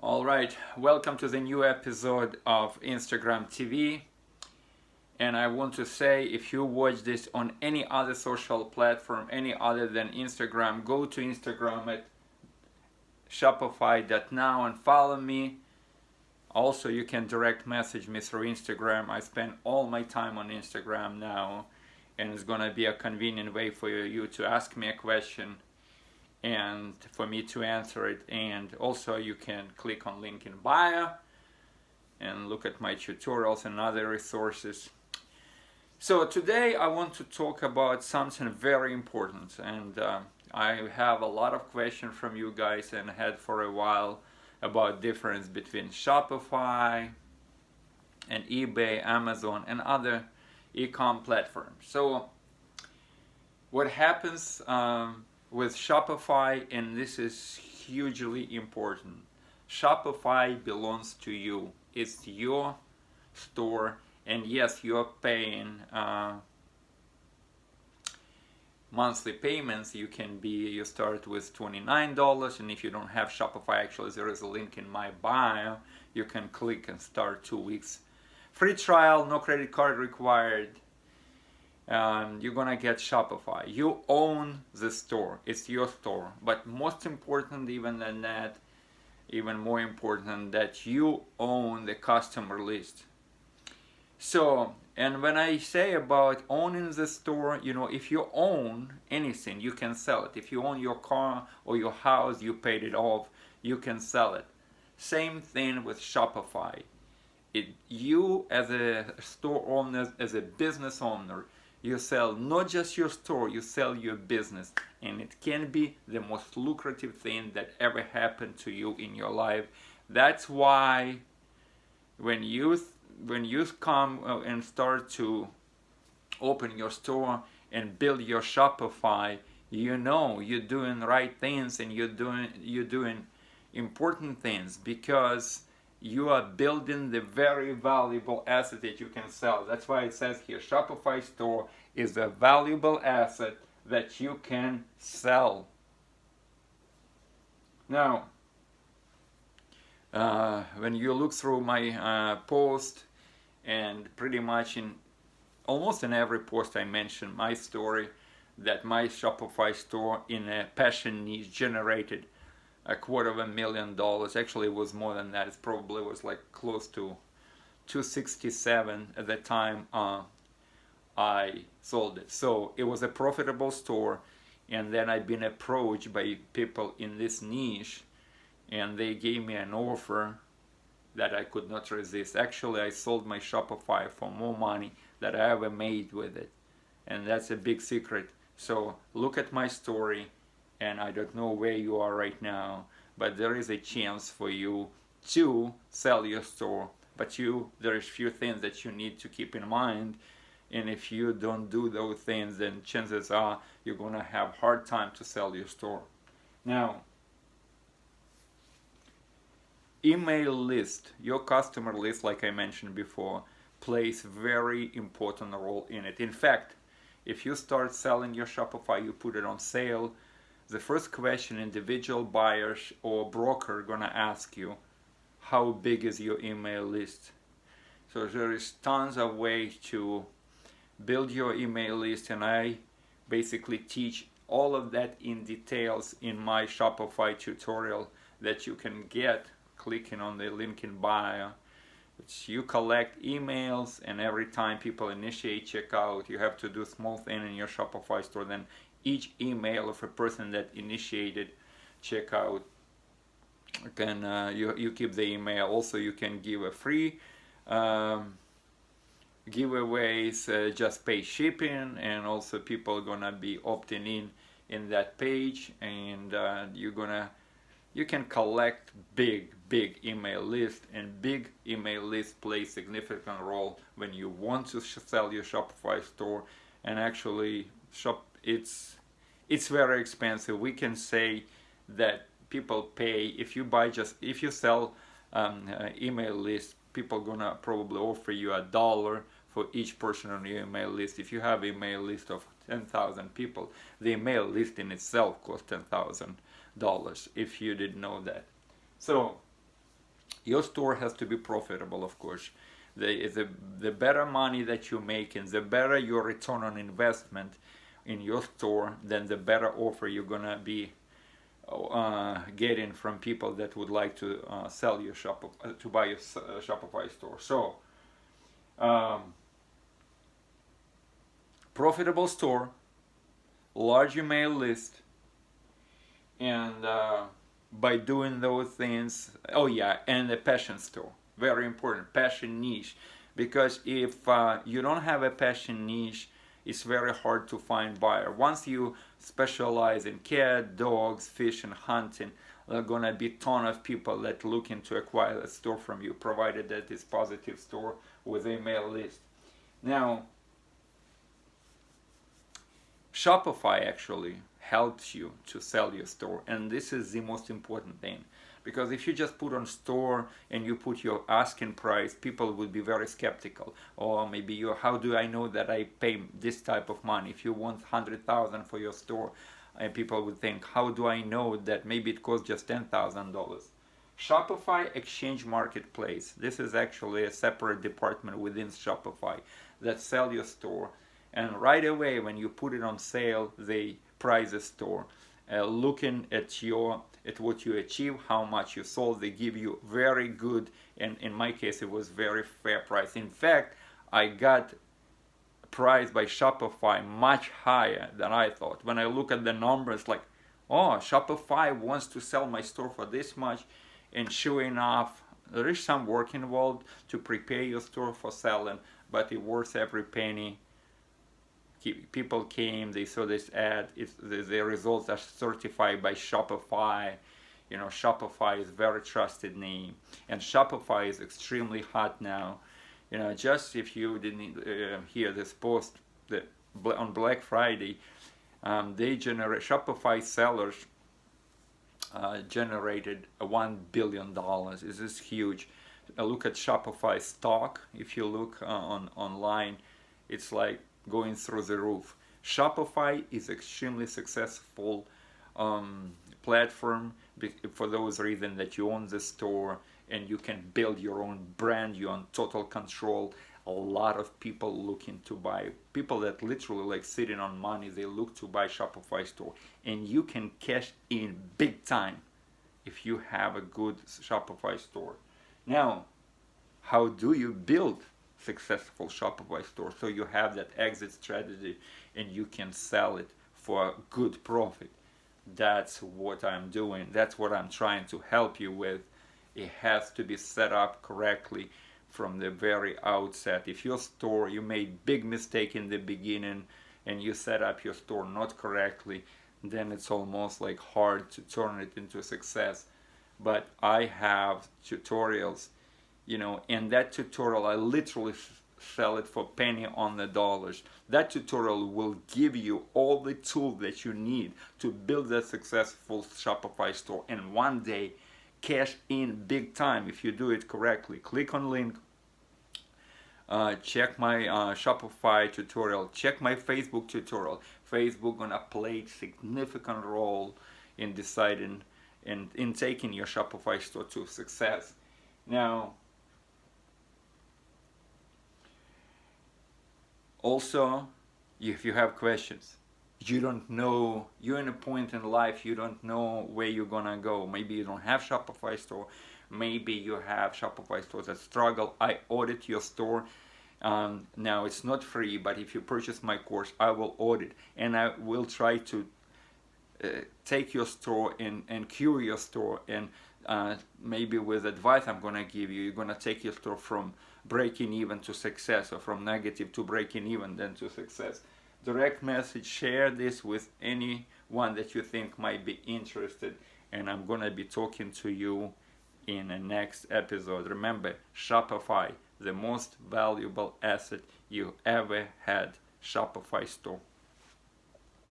All right, welcome to the new episode of Instagram TV. And I want to say, if you watch this on any other social platform, any other than Instagram, go to Instagram at shopify.now and follow me. Also, you can direct message me through Instagram. I spend all my time on Instagram now, and it's gonna be a convenient way for you to ask me a question and for me to answer it. And also you can click on link in bio and look at my tutorials and other resources. So today I want to talk about something very important, and I have a lot of questions from you guys and had for a while about difference between Shopify and eBay, Amazon and other e-com platforms. So what happens with Shopify, and this is hugely important, Shopify belongs to you. It's your store, and yes, you're paying monthly payments. You start with $29, and if you don't have Shopify, actually there is a link in my bio. You can click and start 2 weeks free trial, no credit card required. You're gonna get Shopify. You own the store. It's your store. But most important even than that, even more important, that you own the customer list. So, and when I say about owning the store, if you own anything, you can sell it. If you own your car or your house, you paid it off, you can sell it. Same thing with Shopify. You as a store owner, as a business owner, you sell not just your store, you sell your business, and it can be the most lucrative thing that ever happened to you in your life. That's why when you come and start to open your store and build your Shopify, you're doing right things, and you're doing important things, because you are building the very valuable asset that you can sell. That's why it says here, Shopify store is a valuable asset that you can sell. Now, when you look through my post, and pretty much almost in every post I mention my story, that my Shopify store in a passion niche generated $250,000. Actually, it was more than that. It probably was like close to 267 at the time I sold it. So it was a profitable store, and then I've been approached by people in this niche, and they gave me an offer that I could not resist. Actually, I sold my Shopify for more money than I ever made with it, and that's a big secret. So look at my story, and I don't know where you are right now, but there is a chance for you to sell your store. But there is few things that you need to keep in mind, and if you don't do those things, then chances are you're gonna have hard time to sell your store. Now, email list, your customer list, like I mentioned before, plays very important role in it. In fact, if you start selling your Shopify, you put it on sale, the first question individual buyers or broker are gonna ask you, how big is your email list? So there is tons of ways to build your email list, and I basically teach all of that in details in my Shopify tutorial that you can get clicking on the link in bio. You collect emails, and every time people initiate checkout, you have to do a small thing in your Shopify store. Then each email of a person that initiated checkout, you keep the email. Also, you can give a free giveaways, just pay shipping, and also people are gonna be opting in that page, and you can collect big email list, and big email list plays significant role when you want to sell your Shopify store. And actually it's very expensive. We can say that people pay, if you sell email list, people gonna probably offer you $1 for each person on your email list. If you have email list of 10,000 people, the email list in itself costs $10,000, if you didn't know that. So Your store has to be profitable, of course. The better money that you make and the better your return on investment in your store, then the better offer you're gonna be getting from people that would like to sell your to buy your Shopify store. So, profitable store, large email list, and by doing those things, oh yeah, and the passion store, very important, passion niche, because if you don't have a passion niche, it's very hard to find buyer. Once you specialize in cat, dogs, fish, and hunting, there are gonna be a ton of people that looking to acquire a store from you, provided that it's positive store with email list. Now, Shopify actually helps you to sell your store, and this is the most important thing, because if you just put on store and you put your asking price, people would be very skeptical. Or maybe you, how do I know that I pay this type of money? If you want 100,000 for your store, and people would think, how do I know that maybe it costs just $10,000? Shopify Exchange Marketplace, this is actually a separate department within Shopify that sell your store, and right away when you put it on sale, they price the store, looking at what you achieve, how much you sold. They give you very good, and in my case it was very fair price. In fact, I got priced by Shopify much higher than I thought. When I look at the numbers, like, oh, Shopify wants to sell my store for this much, and sure enough, there is some work involved to prepare your store for selling, but it worth every penny. People came, they saw this ad, the results are certified by Shopify. You know, Shopify is a very trusted name, and Shopify is extremely hot now. You know, just if you didn't hear this post, on Black Friday, Shopify sellers generated $1 billion. This is huge. Look at Shopify stock. If you look online, it's like going through the roof. Shopify is extremely successful platform for those reasons that you own the store and you can build your own brand. You're on total control. A lot of people looking to buy, people that literally like sitting on money, they look to buy Shopify store, and you can cash in big time if you have a good Shopify store. Now, how do you build successful Shopify store? So you have that exit strategy and you can sell it for a good profit. That's what I'm doing. That's what I'm trying to help you with. It has to be set up correctly from the very outset. If your store, you made big mistake in the beginning and you set up your store not correctly, then it's almost like hard to turn it into a success. But I have tutorials, you know, and that tutorial I literally sell it for penny on the dollars. That tutorial will give you all the tools that you need to build a successful Shopify store and one day cash in big time if you do it correctly. Click on link, check my Shopify tutorial, check my Facebook tutorial. Facebook gonna play a significant role in deciding and in taking your Shopify store to success. Now, also, if you have questions, you don't know, you're in a point in life you don't know where you're gonna go. Maybe you don't have Shopify store, maybe you have Shopify stores that struggle. I audit your store. Now it's not free, but if you purchase my course, I will audit and I will try to take your store and cure your store, and maybe with advice I'm gonna give you, you're gonna take your store from breaking even to success, or from negative to breaking even, then to success. Direct message, share this with anyone that you think might be interested, and I'm gonna be talking to you in the next episode. Remember, Shopify, the most valuable asset you ever had. Shopify store.